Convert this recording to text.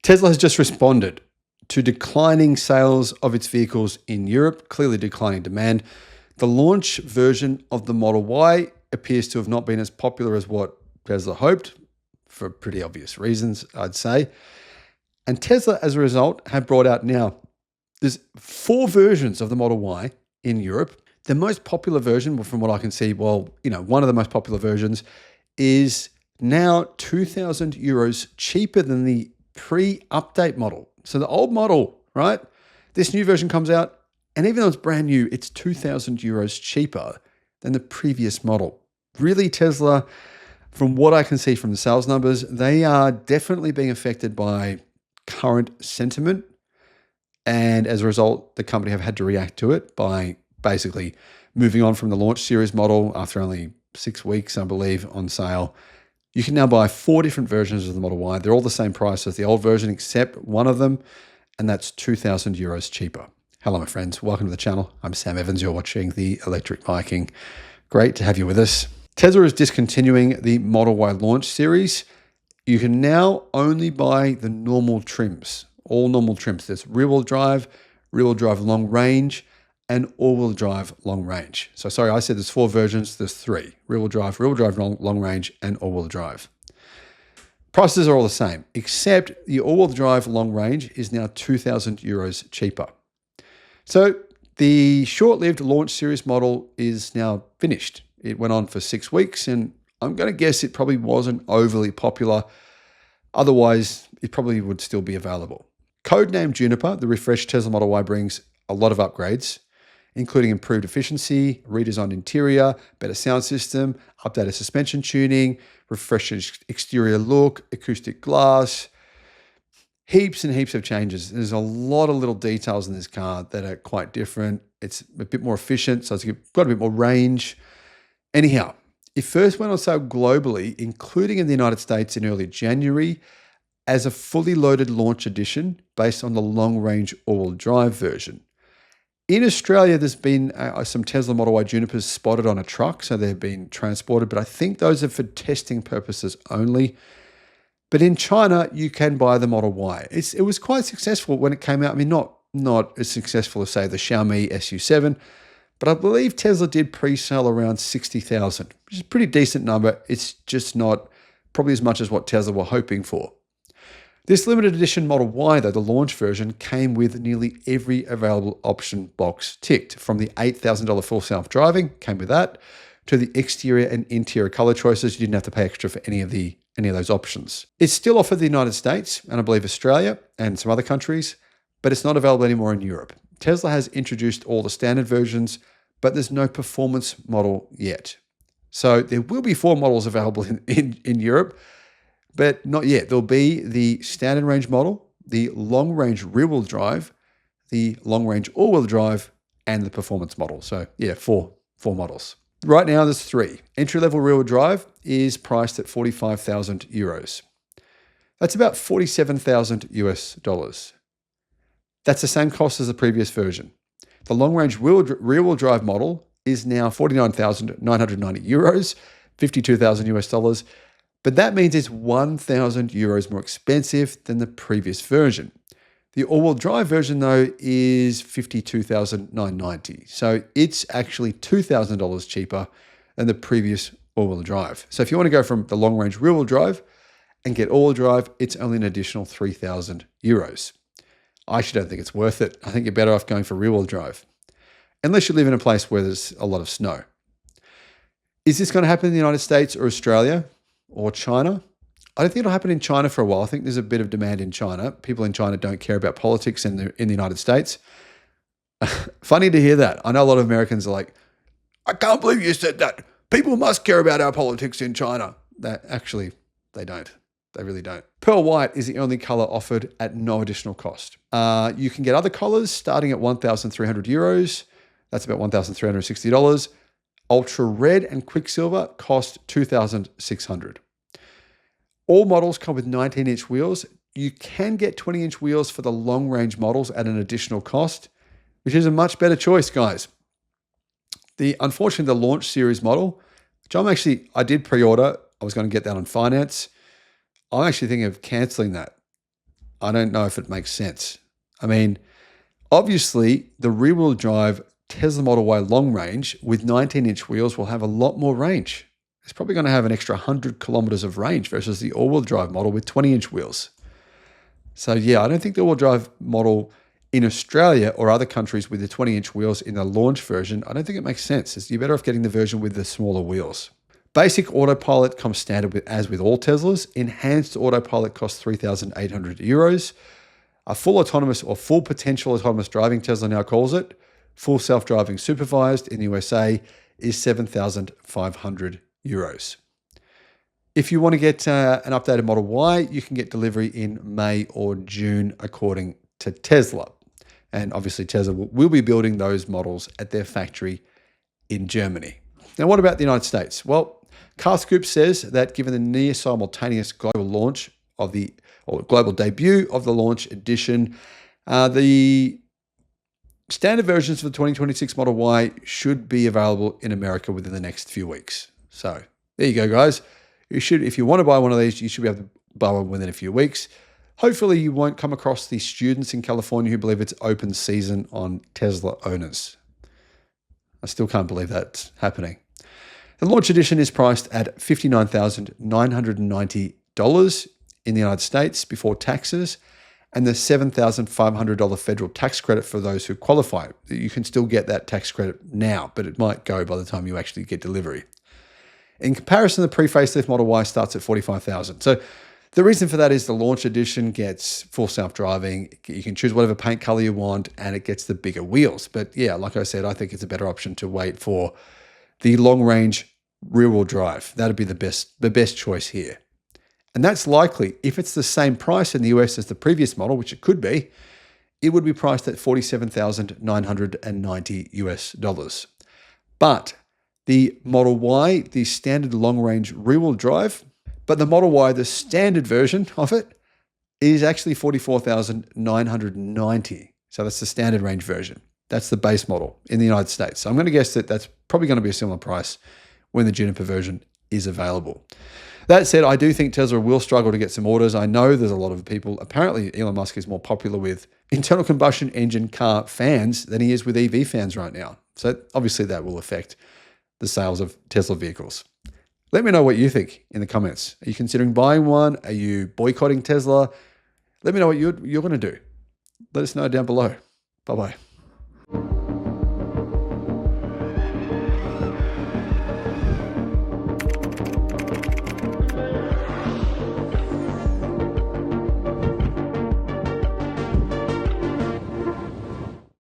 Tesla has just responded to declining sales of its vehicles in Europe, clearly declining demand. The launch version of the Model Y appears to have not been as popular as what Tesla hoped, for pretty obvious reasons, I'd say. And Tesla, as a result, have brought out now, there's 4 versions of the Model Y in Europe. The most popular version, from what I can see, one of the most popular versions is now 2,000 euros cheaper than the pre-update model. So the old model, right? This new version comes out, and even though it's brand new, it's 2,000 euros cheaper than the previous model. Really, Tesla, from what I can see from the sales numbers, they are definitely being affected by current sentiment. And as a result, the company have had to react to it by basically moving on from the launch series model after only 6 weeks, I believe, on sale. You can now buy 4 different versions of the Model Y. They're all the same price as the old version, except one of them, and that's 2,000 euros cheaper. Hello, my friends. Welcome to the channel. I'm Sam Evans. You're watching the Electric Viking. Great to have you with us. Tesla is discontinuing the Model Y launch series. You can now only buy the normal trims, all normal trims. There's rear-wheel drive long range, and all-wheel drive long range. So sorry, I said there's 4 versions. There's 3: rear-wheel drive long range, and all-wheel drive. Prices are all the same, except the all-wheel drive long range is now 2,000 euros cheaper. So the short-lived launch series model is now finished. It went on for 6 weeks, and I'm going to guess it probably wasn't overly popular. Otherwise, it probably would still be available. Codenamed Juniper, the refreshed Tesla Model Y brings a lot of upgrades, including improved efficiency, redesigned interior, better sound system, updated suspension tuning, refreshed exterior look, acoustic glass, heaps and heaps of changes. There's a lot of little details in this car that are quite different. It's a bit more efficient, so it's got a bit more range. Anyhow, it first went on sale globally, including in the United States in early January, as a fully loaded launch edition based on the long-range all-wheel drive version. In Australia, there's been some Tesla Model Y Junipers spotted on a truck, so they've been transported, but I think those are for testing purposes only. But in China, you can buy the Model Y. It was quite successful when it came out. I mean, not as successful as, say, the Xiaomi SU7, but I believe Tesla did pre-sale around 60,000, which is a pretty decent number. It's just not probably as much as what Tesla were hoping for. This limited edition Model Y, though, the launch version, came with nearly every available option box ticked. From the $8,000 full self-driving, came with that, to the exterior and interior color choices. You didn't have to pay extra for any of those options. It's still offered in the United States, and I believe Australia and some other countries, but it's not available anymore in Europe. Tesla has introduced all the standard versions, but there's no performance model yet. So there will be 4 models available in Europe, but not yet. There'll be the standard range model, the long range rear wheel drive, the long range all wheel drive, and the performance model. So yeah, four models. Right now there's 3. Entry level rear wheel drive is priced at 45,000 euros. That's about 47,000 US dollars. That's the same cost as the previous version. The long range rear wheel drive model is now 49,990 euros, 52,000 US dollars. But that means it's 1,000 euros more expensive than the previous version. The all-wheel drive version, though, is 52,990. So it's actually $2,000 cheaper than the previous all-wheel drive. So if you want to go from the long-range rear-wheel drive and get all-wheel drive, it's only an additional 3,000 euros. I actually don't think it's worth it. I think you're better off going for rear-wheel drive, unless you live in a place where there's a lot of snow. Is this going to happen in the United States or Australia? Or China? I don't think it'll happen in China for a while. I think there's a bit of demand in China. People in China don't care about politics in the United States. Funny to hear that. I know a lot of Americans are like, I can't believe you said that. People must care about our politics in China. That actually, they don't. They really don't. Pearl White is the only color offered at no additional cost. You can get other colors starting at 1,300 euros. That's about $1,360. Ultra Red and Quicksilver cost $2,600. All models come with 19-inch wheels. You can get 20-inch wheels for the long-range models at an additional cost, which is a much better choice, guys. Unfortunately, the launch series model, which I did pre-order. I was going to get that on finance. I'm actually thinking of canceling that. I don't know if it makes sense. I mean, obviously, the rear-wheel drive Tesla Model Y long range with 19-inch wheels will have a lot more range. It's probably going to have an extra 100 kilometers of range versus the all-wheel drive model with 20-inch wheels. So yeah, I don't think the all-wheel drive model in Australia or other countries with the 20-inch wheels in the launch version, I don't think it makes sense. You're better off getting the version with the smaller wheels. Basic autopilot comes standard as with all Teslas. Enhanced autopilot costs 3,800 euros. A full autonomous or full potential autonomous driving, Tesla now calls it, full self-driving supervised in the USA is 7,500 euros. If you want to get an updated Model Y, you can get delivery in May or June, according to Tesla. And obviously Tesla will be building those models at their factory in Germany. Now, what about the United States? Well, CarScoop says that given the near simultaneous global launch of the, or global debut of the launch edition, the standard versions for the 2026 Model Y should be available in America within the next few weeks. So there you go, guys. You should, if you want to buy one of these, you should be able to buy one within a few weeks. Hopefully you won't come across the students in California who believe it's open season on Tesla owners. I still can't believe that's happening. The launch edition is priced at $59,990 in the United States before taxes, and the $7,500 federal tax credit for those who qualify. You can still get that tax credit now, but it might go by the time you actually get delivery. In comparison, the pre-facelift Model Y starts at $45,000. So the reason for that is the launch edition gets full self-driving. You can choose whatever paint color you want, and it gets the bigger wheels. But yeah, like I said, I think it's a better option to wait for the long-range rear-wheel drive. That'd be the best choice here. And that's likely, if it's the same price in the US as the previous model, which it could be, it would be priced at $47,990 US. But the Model Y, the standard long-range rear-wheel drive, but the Model Y, the standard version of it, is actually $44,990. So that's the standard range version. That's the base model in the United States. So I'm going to guess that that's probably going to be a similar price when the Juniper version is available. That said, I do think Tesla will struggle to get some orders. I know there's a lot of people. Apparently, Elon Musk is more popular with internal combustion engine car fans than he is with EV fans right now. So obviously that will affect the sales of Tesla vehicles. Let me know what you think in the comments. Are you considering buying one? Are you boycotting Tesla? Let me know what you're going to do. Let us know down below. Bye-bye.